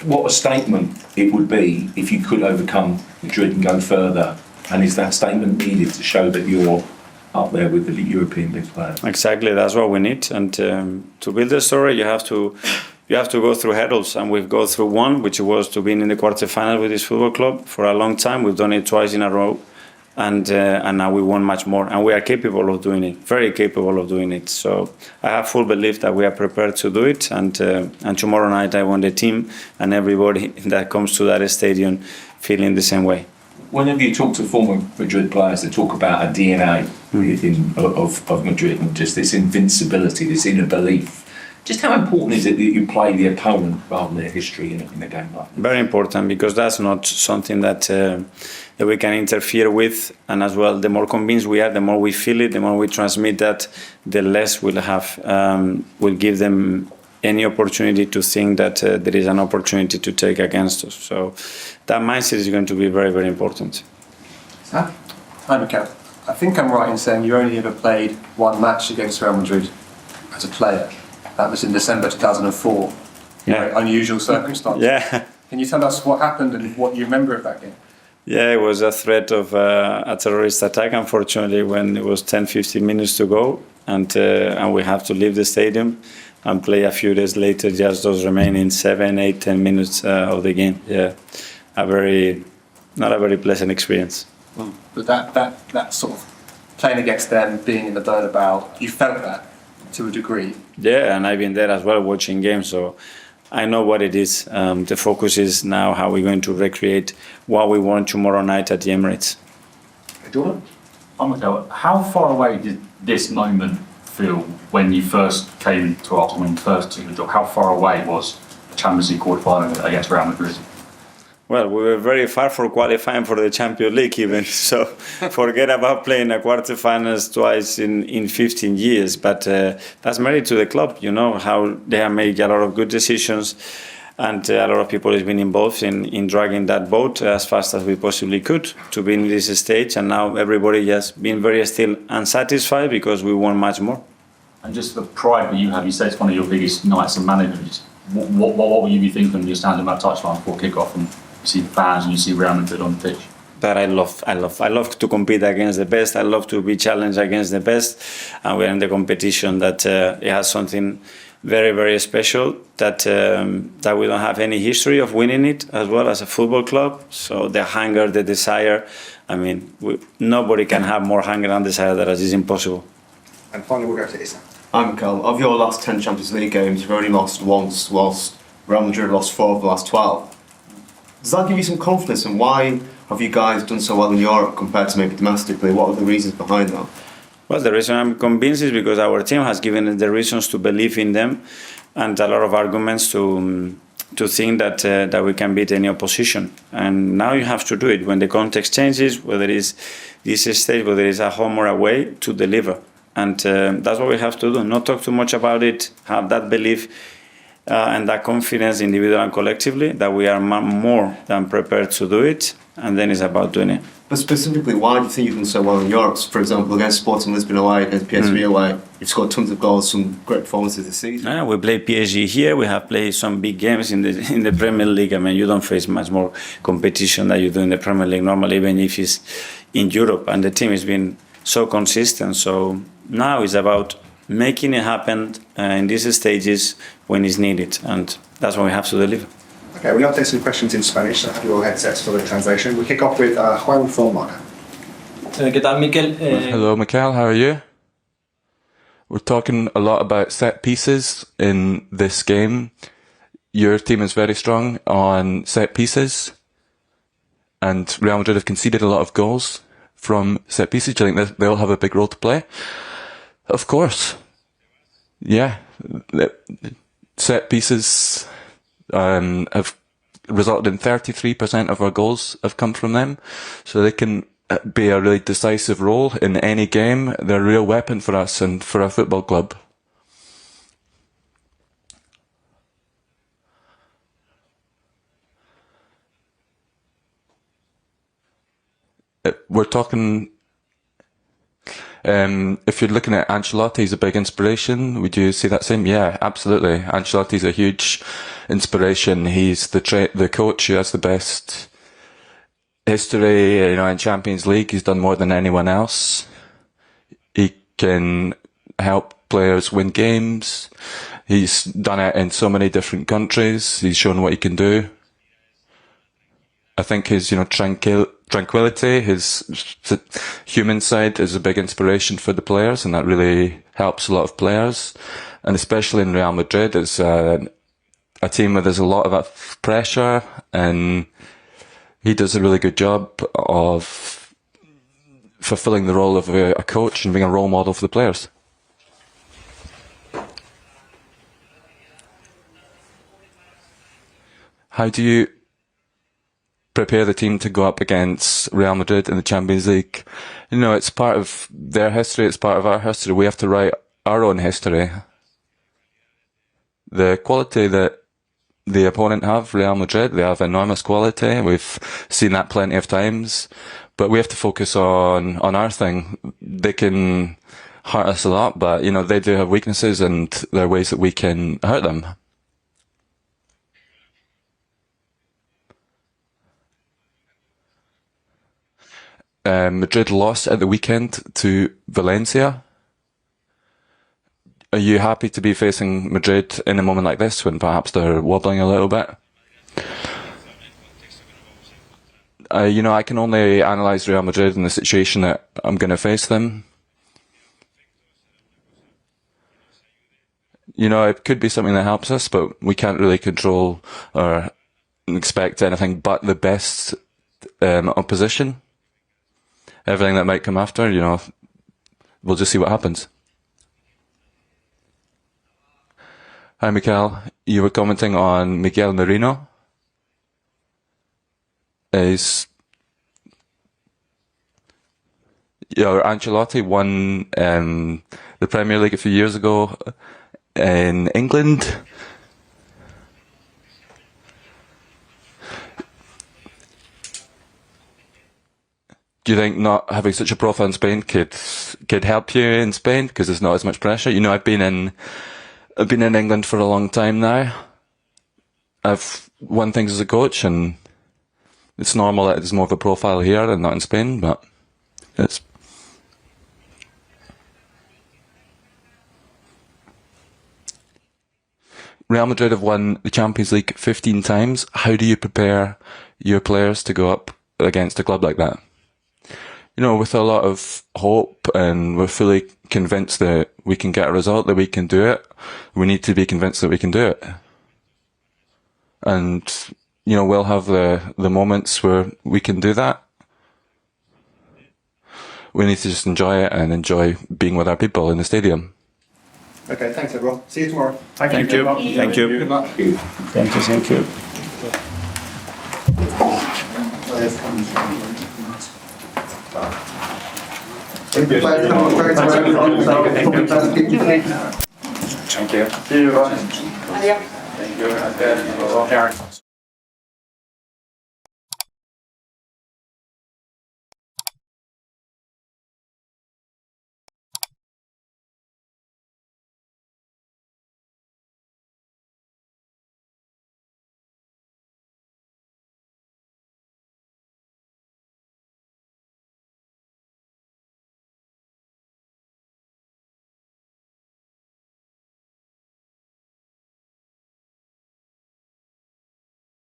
what a statement it would be if you could overcome Madrid and go further. And is that statement needed to show that you're up there with the European big players? Exactly, that's what we need. And to build a story, you have to go through hurdles, and we've gone through one, which was to be in the quarterfinal with this football club for a long time. We've done it twice in a row, and now we want much more, and we are capable of doing it, very capable of doing it. So I have full belief that we are prepared to do it, and tomorrow night I want the team and everybody that comes to that stadium feeling the same way. Whenever you talk to former Madrid players, they talk about a DNA of Madrid and just this invincibility, this inner belief. Just how important is it that you play the opponent rather than their history in a game like that? Very important, because that's not something that we can interfere with. And as well, the more convinced we are, the more we feel it, the more we transmit that, the less we'll give them any opportunity to think that there is an opportunity to take against us. So that mindset is going to be very, very important. Hi, Mikel. I think I'm right in saying you only ever played one match against Real Madrid as a player. That was in December 2004. Yeah. Very unusual circumstances. Yeah. Can you tell us what happened and what you remember of that game? Yeah, it was a threat of a terrorist attack, unfortunately, when it was 10-15 minutes to go, and we have to leave the stadium and play a few days later, just those remaining 7, 8, 10 minutes of the game. Yeah, not a very pleasant experience. But that sort of playing against them, being in the Bernabeu, you felt that to a degree. Yeah, and I've been there as well watching games, so I know what it is. The focus is now how we're going to recreate what we want tomorrow night at the Emirates. Jordan? How far away did this moment feel when you first came to Arsenal, when you first took the job? How far away was the Champions League quarter-final against Real Madrid? Well, we were very far for qualifying for the Champions League even, so forget about playing a quarterfinals twice in 15 years. But that's merit to the club, you know, how they have made a lot of good decisions, and a lot of people have been involved in dragging that boat as fast as we possibly could to be in this stage. And now everybody has been very still unsatisfied because we want much more. And just the pride that you have, you say it's one of your biggest nights as managers. What will you be thinking when you're standing on that touchline before kick-off and you see the fans and you see Real Madrid on the pitch? That I love to compete against the best. I love to be challenged against the best, and we're in the competition that it has something very, very special that we don't have any history of winning it as well as a football club. So the hunger, the desire, I mean, nobody can have more hunger and desire than us. It's impossible. And finally, we'll go to Issa. I'm Mikel. Of your last 10 Champions League games, you've only lost once, whilst Real Madrid lost 4 of the last 12. Does that give you some confidence, and why have you guys done so well in Europe compared to maybe domestically? What are the reasons behind that? Well, the reason I'm convinced is because our team has given us the reasons to believe in them, and a lot of arguments to think that we can beat any opposition. And now you have to do it when the context changes, whether it is this stage, whether it is at home or away, to deliver. And that's what we have to do. Not talk too much about it, have that belief and that confidence, individually and collectively, that we are more than prepared to do it. And then it's about doing it. But specifically, why do you think you've done so well in Europe? For example, against Sporting Lisbon away, against PSV away, you've scored tons of goals, some great performances this season. Yeah, we play PSG here. We have played some big games in the Premier League. I mean, you don't face much more competition than you do in the Premier League normally, even if it's in Europe. And the team has been so consistent. So now it's about making it happen in these stages when it's needed. And that's what we have to deliver. Okay, we'll now take some questions in Spanish, so have your headsets for the translation. We kick off with Juan from Marca. ¿Qué tal, Mikel? Hello, Mikel. How are you? We're talking a lot about set pieces in this game. Your team is very strong on set pieces, and Real Madrid have conceded a lot of goals from set pieces. Do you think they'll have a big role to play? Of course. Yeah. Set pieces have resulted in 33% of our goals have come from them. So they can be a really decisive role in any game. They're a real weapon for us and for our football club. We're talking, if you're looking at Ancelotti, he's a big inspiration. Would you see that same? Yeah, absolutely. Ancelotti's a huge inspiration. He's the coach who has the best history, in Champions League. He's done more than anyone else. He can help players win games. He's done it in so many different countries. He's shown what he can do. I think his, tranquility, his human side is a big inspiration for the players, and that really helps a lot of players. And especially in Real Madrid, it's a team where there's a lot of pressure, and he does a really good job of fulfilling the role of a coach and being a role model for the players. How do you prepare the team to go up against Real Madrid in the Champions League? It's part of their history, it's part of our history. We have to write our own history. The quality that the opponent have, Real Madrid, they have enormous quality. We've seen that plenty of times. But we have to focus on our thing. They can hurt us a lot, but, they do have weaknesses, and there are ways that we can hurt them. Madrid lost at the weekend to Valencia. Are you happy to be facing Madrid in a moment like this when perhaps they're wobbling a little bit? I can only analyse Real Madrid in the situation that I'm going to face them. It could be something that helps us, but we can't really control or expect anything but the best opposition. Everything that might come after, we'll just see what happens. Hi, Mikel. You were commenting on Miguel Merino. Ancelotti won the Premier League a few years ago in England. Do you think not having such a profile in Spain could help you in Spain because there's not as much pressure? I've been in England for a long time now. I've won things as a coach, and it's normal that there's more of a profile here and not in Spain, but it's... Real Madrid have won the Champions League 15 times. How do you prepare your players to go up against a club like that? With a lot of hope, and we're fully convinced that we can get a result, that we can do it. We need to be convinced that we can do it. And, we'll have the moments where we can do that. We need to just enjoy it and enjoy being with our people in the stadium. Okay, thanks everyone. See you tomorrow. Thank you. Thank you. Good luck. Thank you. Thank you. Thank you.